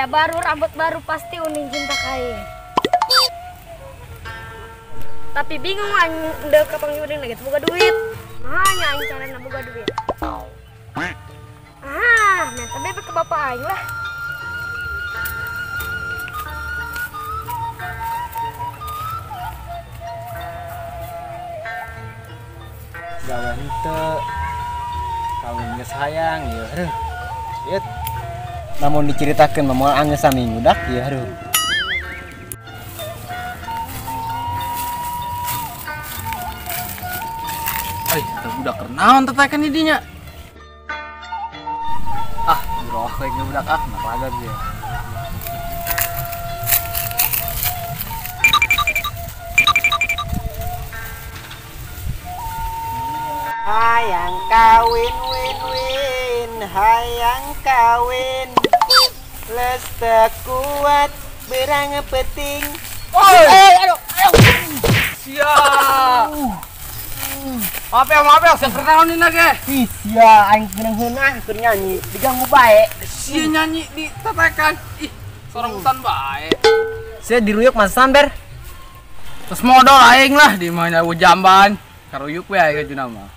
baru, rambut baru pasti uning jin pakai. Tapi bingung aing udah kapang nyuring lagi buka duit. Hanya aing carana buka duit. Nah tapi ke bapak aing lah. Gawe henteu. Kawin geus hayang ieu. Aduh. Ieu namun diceritakeun mah moal anggeus saminggu dak ieu aduh. Kita budak kernaon tetekan idinya. Buroh kayaknya budak naraga dia. Hayang kawin win hayang kawin. Lesta kuat berang peting. Aduh. Siap. Maaf ya, saya kernaon ini ge. Ih, sia aing geunang heunah keur nyanyi, diganggu bae. Si nyanyi di tetekan. Ih, sorang hutan bae. Saya diruyuk Mas Samber. Terus modal aing lah di mana jamban. Karuyuk we aya juna mah.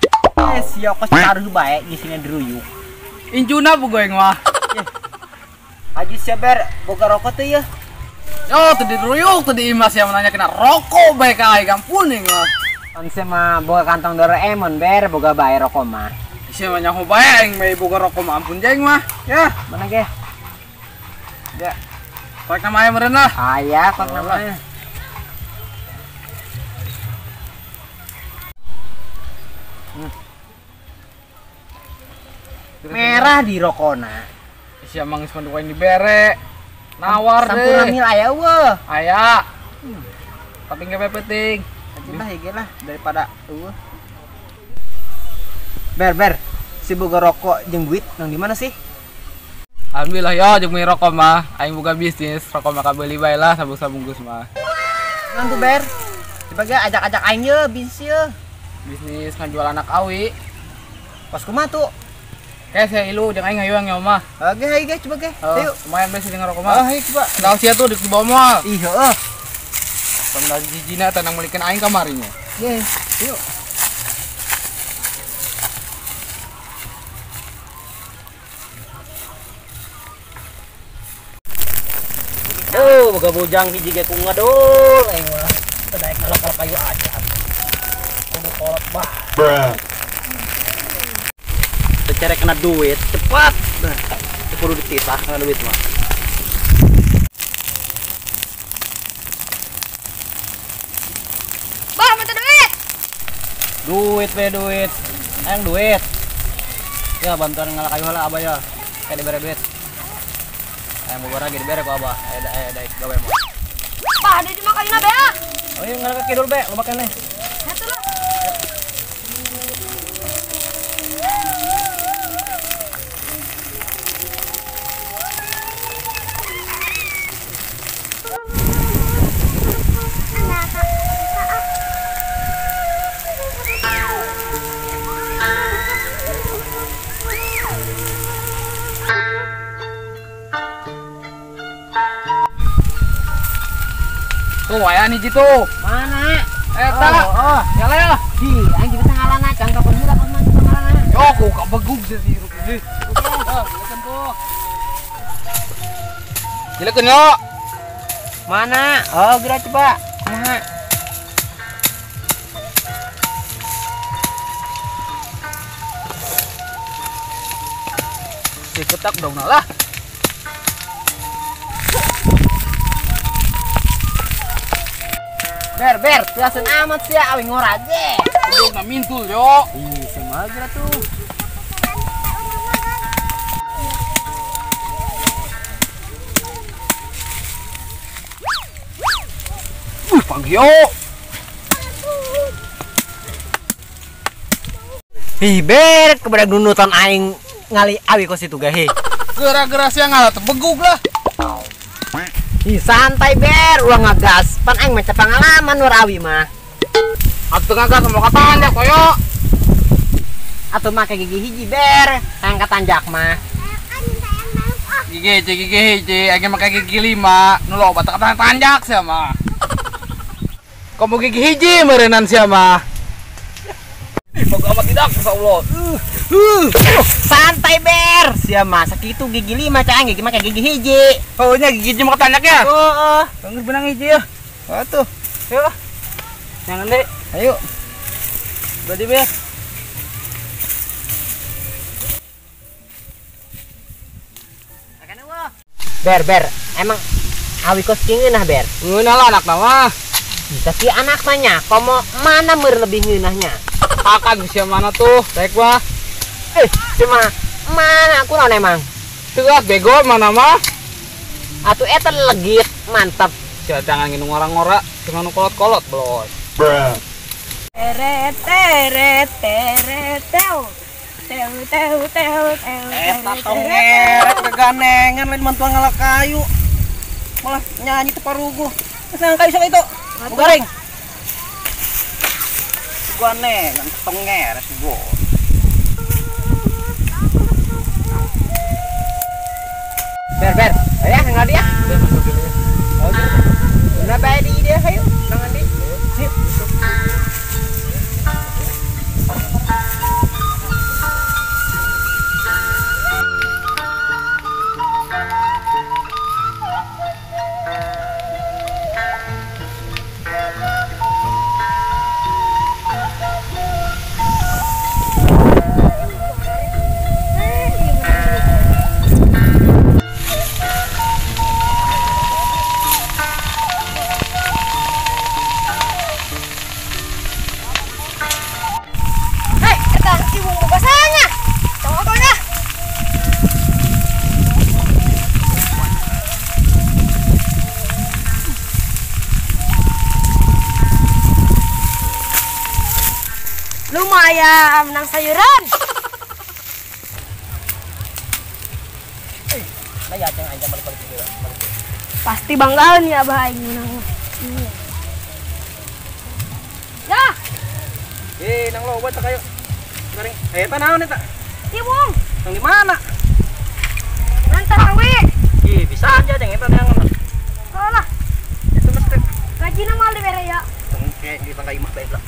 Sia kos taruh bae di sini diruyuk. Injuna bugoeng mah. Haji Sabar boga rokok teh ya. Oh, tadi diruyuk tadi Imas yang menanya kena rokok bae ka aing kampuning lah. Kan saya mah boga kantong Doraemon ber boga bae rokok mah. Sia mah nyaho bae aing bae boga rokok mah ampun jeng mah. Ya, mana ge? ya. Korek nama aya meureun lah. Aya kok namanya. Merah di rokona. Sia mangis mandukain dibere. Nawar deh. Sampurna mil aya weuh. Aya. Tapi enggak penting. Lah ya lah daripada Ber si boga rokok jeung duit nang di mana sih? Alhamdulillah ya jeung mi rokok mah aing boga bisnis rokok mah kabeuli bae lah sabungkus mah. Ngan tuh Ber. Coba ge ajak-ajak aing ye bisnis ye. Bisnis ngajual anak awi. Pas kumaha tuh? Kayak saya ilu jeung aing hayang nya mah. Oke hayu ge coba ge. Ayo. Lumayan beres jeung rokok mah. Hayu coba. Kenal sia tuh di bawah mall. Ih heuh. Pernah jijina tenang melikeun aing kamarinya. Ye, yuk. Boga bujang hiji ge ku ngadol aing mah. Tadaek nalokal kayu aja. Kudu kolot bah. Teu kena duit, cepat. Nah, kudu dititah kana duit mah. Bah, minta duit. Duit. Aing duit. Ya bantuan ngalak kayu heula abah ya. Kayak dibere duit. Aing boga lagi dibere ku abah. Aya gawe mah. Bah, dia cuma kayuna bea. Oh iya ngalak kidul be, loba keneh. Satu lah. Tuh aya nih jitu. Mana? Eta. Ya lah ya. Di, aing juga tenggalana cangka pemuda pas mah tenggalana. Yo, kok kabegug sih si Ruki. Silakan tuh. Silakan yo. Mana? Oh, geura coba. Kumaha? Si ketak dong lah. Ber, tulaseun amat sia awi ngorage. Udah na mintul yo. Ih, sama geura tuh. Pagi yo. Ih, Ber, kebedak nunutan aing ngali awi kos itu gahe. Gara-gara sia ngalah tebegug lah. Ih, santai Ber, ulah ngagas. Pan aing maca pengalaman nur awi mah. Atuh ngagas mau kataan ya koyo. Atuh make gigi hiji Ber, angkat tanjak mah. gigi hiji, aing make gigi 5. Nu loba teu tanjak sia mah. Kamu gigi hiji meureunnan sia mah. Boga amat tidak insyaallah. Santai ber, sia mah sakitu gigi 5 cang gigi mah kayak gigi hiji. Oh nya gigi hiji mah tanjak ya? Heeh. Geus benang hiji ya. Atuh. Yuk. Jangan deh. Ayo. Berarti ber. Ber, emang awi kos ngeunah ber. Ngeunah lah anak mah. Tapi anak nanya, komo mana mer lebih ngeunahnya? Akan sia mana tuh? Rek mah. Cuma mana aku naon emang? Teuas bego mana mah? Atuh eta legit, mantap. Sia jangan nginung orang-ora, cuma nu kolot-kolot beloy. Teret teret teret teu. Teu. Eta tong ngeret keganengan lain mantuan ngalak kayu. Malah nyanyi teu paruguh. Geus kayu sok itu. Goreng. Keganengan tong ngeret go. Ber. Aya nang dia. Oke. Nah bae di dia hayu nang di. Sip. Lumayan menang sayuran. Nah ya ceng aja balik juga. Pasti banggaan ya abah aing menang. Ya, Nang loba teh kayu. Goreng. Eta naon eta? ieu Bung. Nang di mana? Nanti awi. Bisa aja ceng eta yang Kalah. itu mesti. Gaji nama di bere ya. Kayak di pangkai imah bae lah.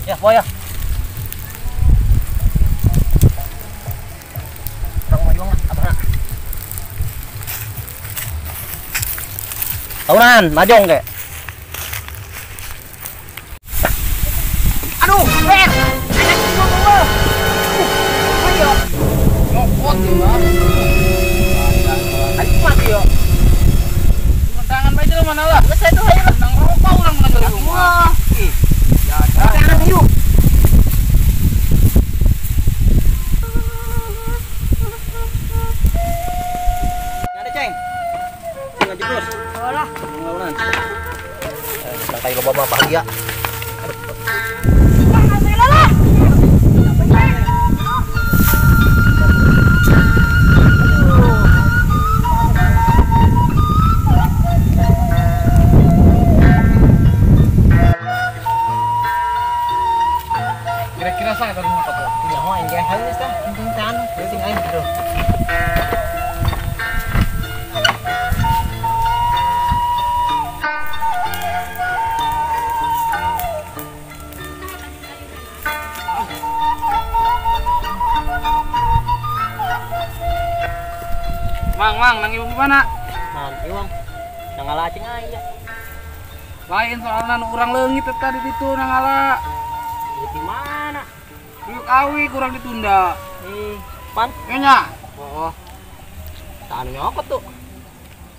Ya, boy ya. Tahunan, majong ke? Aduh, ber! Ayo. Ngokot ya. Ayo mati yo. Tangan bae jelema mana lah. Geus itu hayu lah. Nang rokok urang menang dari rumah. Ih. Ya, jangan yuk. Ada ceng. Ceng jeblos. Kalah. Ngawunan. Nang kayu loba mah bahagia. Kira-kira saya tadi ngapa tuh? Ya ho enggak halus dah. Penting tan, penting aing bro. Mang, nang ibu mana? Nanti wong. Nang ngalacing aya. Lain soalnya nu urang leungit tadi ditu nangala. Di mana? Yuk awi kurang ditunda. Pan. Kayaknya. Oh. Tanu nyokot tuh.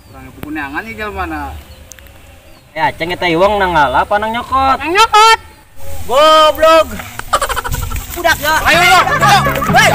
Kurang pegunangan nih mana? Ya, ceng eta iwang nang ngala apa nang nyokot? Nang nyokot. Goblok. Budak ya. Ayo. Hei.